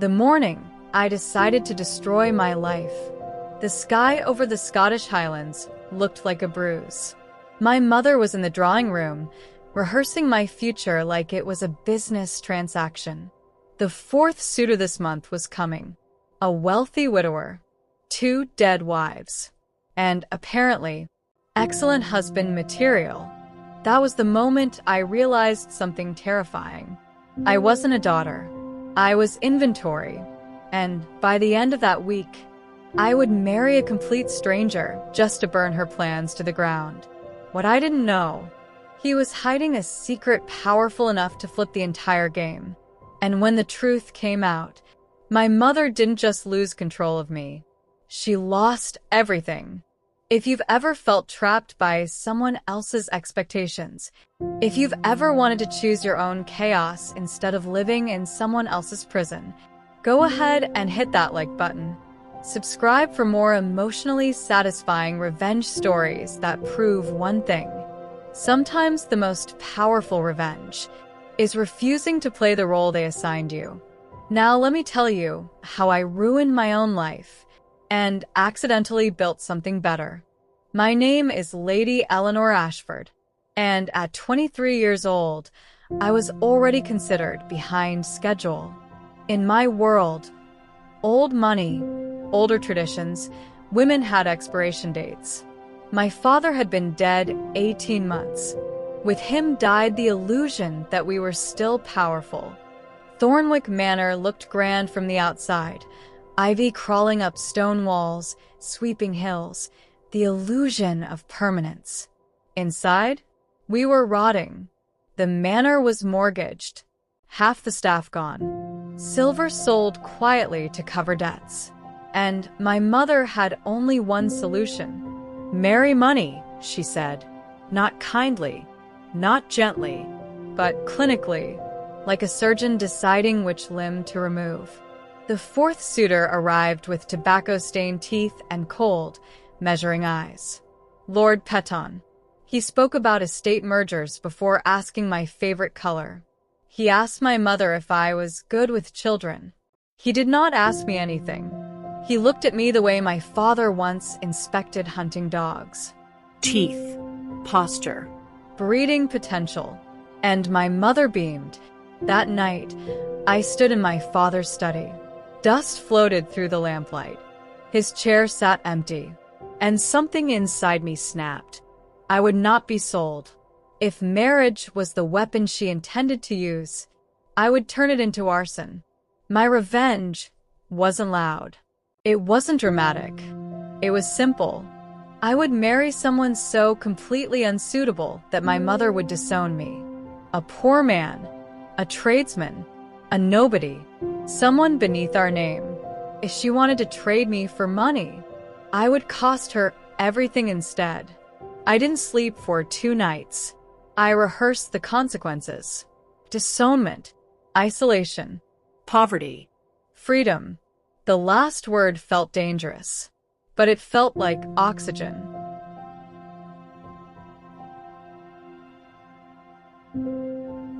The morning I decided to destroy my life. The sky over the Scottish Highlands looked like a bruise. My mother was in the drawing room, rehearsing my future like it was a business transaction. The fourth suitor this month was coming. A wealthy widower, 2 dead wives, and apparently, excellent husband material. That was the moment I realized something terrifying. I wasn't a daughter. I was inventory. And by the end of that week, I would marry a complete stranger just to burn her plans to the ground. What I didn't know, he was hiding a secret powerful enough to flip the entire game. And when the truth came out, my mother didn't just lose control of me. She lost everything. If you've ever felt trapped by someone else's expectations, if you've ever wanted to choose your own chaos instead of living in someone else's prison, go ahead and hit that like button. Subscribe for more emotionally satisfying revenge stories that prove one thing. Sometimes the most powerful revenge is refusing to play the role they assigned you. Now let me tell you how I ruined my own life and accidentally built something better. My name is Lady Eleanor Ashford, and at 23 years old, I was already considered behind schedule. In my world, old money, older traditions, women had expiration dates. My father had been dead 18 months. With him died the illusion that we were still powerful. Thornwick Manor looked grand from the outside. Ivy crawling up stone walls, sweeping hills, the illusion of permanence. Inside, we were rotting. The manor was mortgaged, half the staff gone. Silver sold quietly to cover debts. And my mother had only one solution. Marry money, she said. Not kindly, not gently, but clinically, like a surgeon deciding which limb to remove. The fourth suitor arrived with tobacco-stained teeth and cold, measuring eyes. Lord Peton. He spoke about estate mergers before asking my favorite color. He asked my mother if I was good with children. He did not ask me anything. He looked at me the way my father once inspected hunting dogs. Teeth, posture, Breeding potential. And my mother beamed. That night, I stood in my father's study. Dust floated through the lamplight. His chair sat empty, and something inside me snapped. I would not be sold. If marriage was the weapon she intended to use, I would turn it into arson. My revenge wasn't loud. It wasn't dramatic. It was simple. I would marry someone so completely unsuitable that my mother would disown me. A poor man, a tradesman, a nobody, someone beneath our name. If she wanted to trade me for money, I would cost her everything instead. I didn't sleep for 2 nights. I rehearsed the consequences. Disownment, isolation, poverty, freedom. The last word felt dangerous, but it felt like oxygen.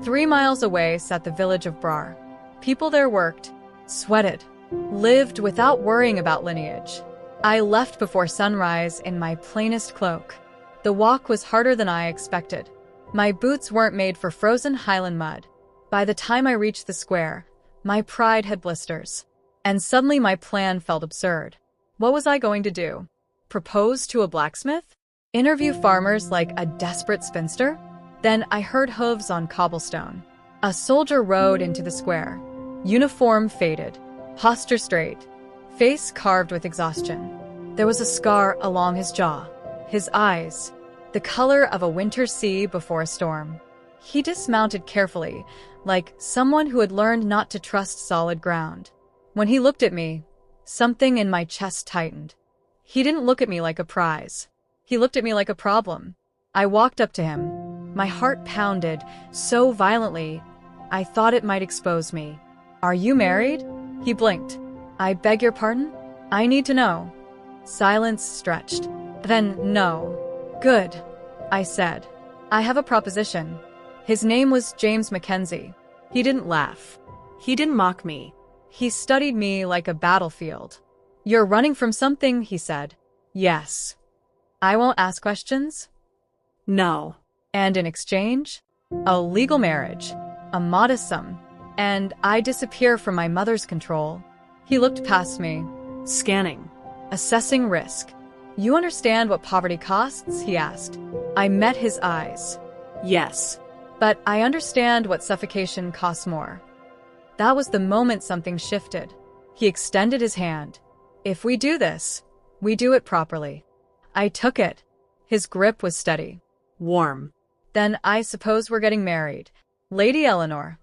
3 miles away sat the village of Brar. People there worked, sweated, lived without worrying about lineage. I left before sunrise in my plainest cloak. The walk was harder than I expected. My boots weren't made for frozen highland mud. By the time I reached the square, my pride had blisters. And suddenly my plan felt absurd. What was I going to do? Propose to a blacksmith? Interview farmers like a desperate spinster? Then I heard hooves on cobblestone. A soldier rode into the square. Uniform faded, posture straight, face carved with exhaustion. There was a scar along his jaw, his eyes, the color of a winter sea before a storm. He dismounted carefully, like someone who had learned not to trust solid ground. When he looked at me, something in my chest tightened. He didn't look at me like a prize. He looked at me like a problem. I walked up to him. My heart pounded so violently, I thought it might expose me. "Are you married?" He blinked. "I beg your pardon? I need to know." Silence stretched. Then, "No." "Good," I said. "I have a proposition." His name was James Mackenzie. He didn't laugh. He didn't mock me. He studied me like a battlefield. "You're running from something," he said. "Yes." "I won't ask questions?" No. "And in exchange? A legal marriage, a modest sum, and I disappear from my mother's control." He looked past me, Scanning. assessing risk. "You understand what poverty costs?" he asked. I met his eyes. Yes. "But I understand what suffocation costs more." That was the moment something shifted. He extended his hand. "If we do this, we do it properly." I took it. His grip was steady. Warm. "Then I suppose we're getting married. Lady Eleanor."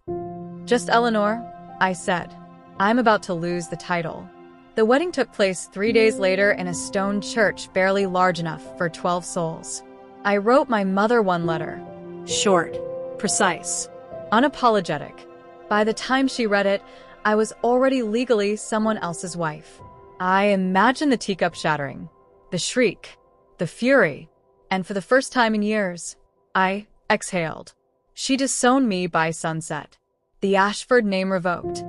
"Just Eleanor," I said. "I'm about to lose the title." The wedding took place 3 days later in a stone church barely large enough for 12 souls. I wrote my mother one letter. Short. Precise. Unapologetic. By the time she read it, I was already legally someone else's wife. I imagined the teacup shattering, the shriek, the fury, and for the first time in years, I exhaled. She disowned me by sunset. The Ashford name revoked.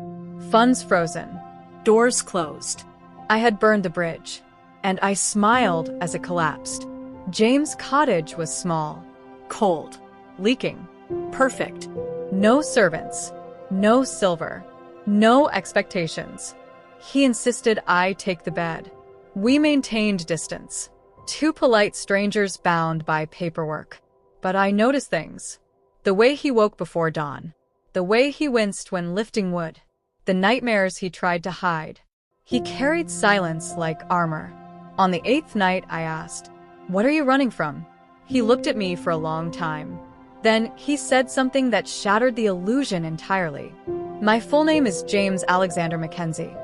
Funds frozen. Doors closed. I had burned the bridge, and I smiled as it collapsed. James' cottage was small, Cold. leaking. Perfect. No servants, no silver, no expectations. He insisted I take the bed. We maintained distance. Two polite strangers bound by paperwork. But I noticed things. The way he woke before dawn. The way he winced when lifting wood. The nightmares he tried to hide. He carried silence like armor. On the 8th night, I asked, "What are you running from?" He looked at me for a long time. Then he said something that shattered the illusion entirely. "My full name is James Alexander Mackenzie."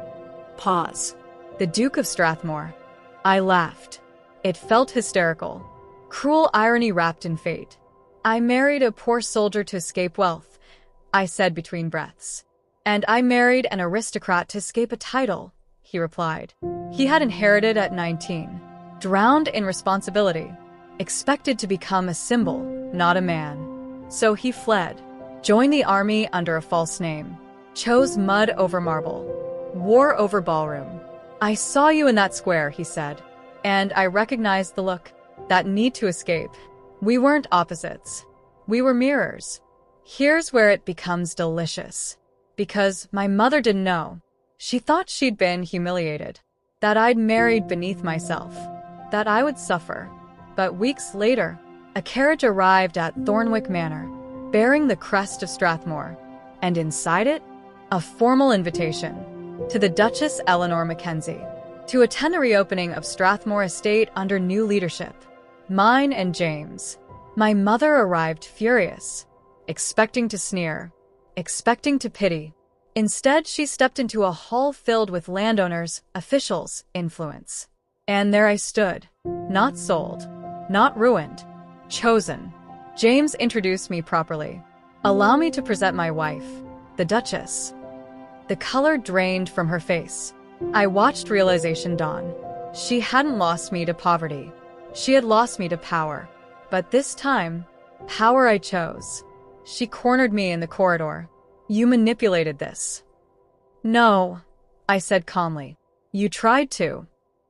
Pause. "The Duke of Strathmore." I laughed. It felt hysterical. Cruel irony wrapped in fate. "I married a poor soldier to escape wealth," I said between breaths. "And I married an aristocrat to escape a title," he replied. He had inherited at 19. Drowned in responsibility. Expected to become a symbol, not a man. So he fled. Joined the army under a false name. Chose mud over marble. War over ballroom. "I saw you in that square," he said. And I recognized the look. That need to escape. We weren't opposites. We were mirrors. Here's where it becomes delicious. Because my mother didn't know. She thought she'd been humiliated. That I'd married beneath myself. That I would suffer. But weeks later, a carriage arrived at Thornwick Manor, bearing the crest of Strathmore. And inside it, a formal invitation. To the Duchess Eleanor Mackenzie. To attend the reopening of Strathmore Estate under new leadership. Mine and James. My mother arrived furious. Expecting to sneer. Expecting to pity. Instead, she stepped into a hall filled with landowners, officials, influence. And there I stood. Not sold. Not ruined. Chosen. James introduced me properly. "Allow me to present my wife, the Duchess." The color drained from her face. I watched realization dawn. She hadn't lost me to poverty. She had lost me to power. But this time, power I chose. She cornered me in the corridor. "You manipulated this." "No," I said calmly. "You tried to.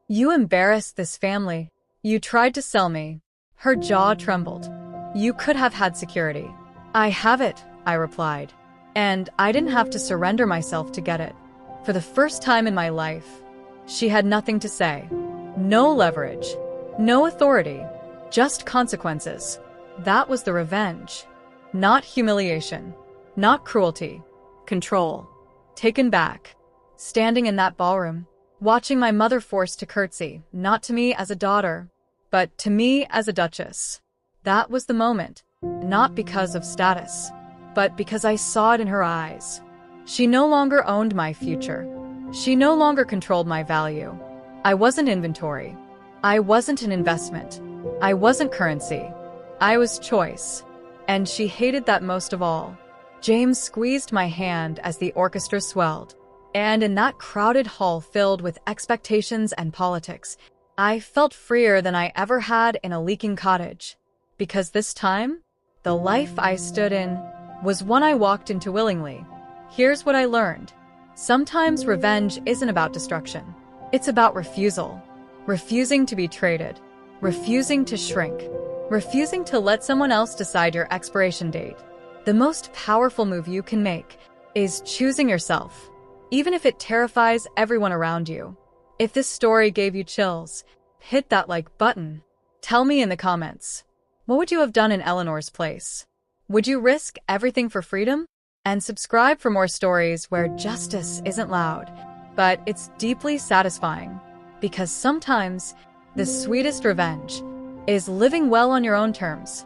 You embarrassed this family. You tried to sell me." Her jaw trembled. "You could have had security." "I have it," I replied. And I didn't have to surrender myself to get it. For the first time in my life, she had nothing to say. No leverage. No authority. Just consequences. That was the revenge. Not humiliation. Not cruelty. Control. Taken back. Standing in that ballroom, watching my mother forced to curtsy, not to me as a daughter, but to me as a duchess. That was the moment, not because of status, but because I saw it in her eyes. She no longer owned my future. She no longer controlled my value. I wasn't inventory. I wasn't an investment. I wasn't currency. I was choice. And she hated that most of all. James squeezed my hand as the orchestra swelled. And in that crowded hall filled with expectations and politics, I felt freer than I ever had in a leaking cottage. Because this time, the life I stood in was one I walked into willingly. Here's what I learned. Sometimes revenge isn't about destruction. It's about refusal. Refusing to be traded. Refusing to shrink. Refusing to let someone else decide your expiration date. The most powerful move you can make is choosing yourself, even if it terrifies everyone around you. If this story gave you chills, hit that like button. Tell me in the comments, what would you have done in Eleanor's place? Would you risk everything for freedom? And subscribe for more stories where justice isn't loud, but it's deeply satisfying. Because sometimes, the sweetest revenge is living well on your own terms.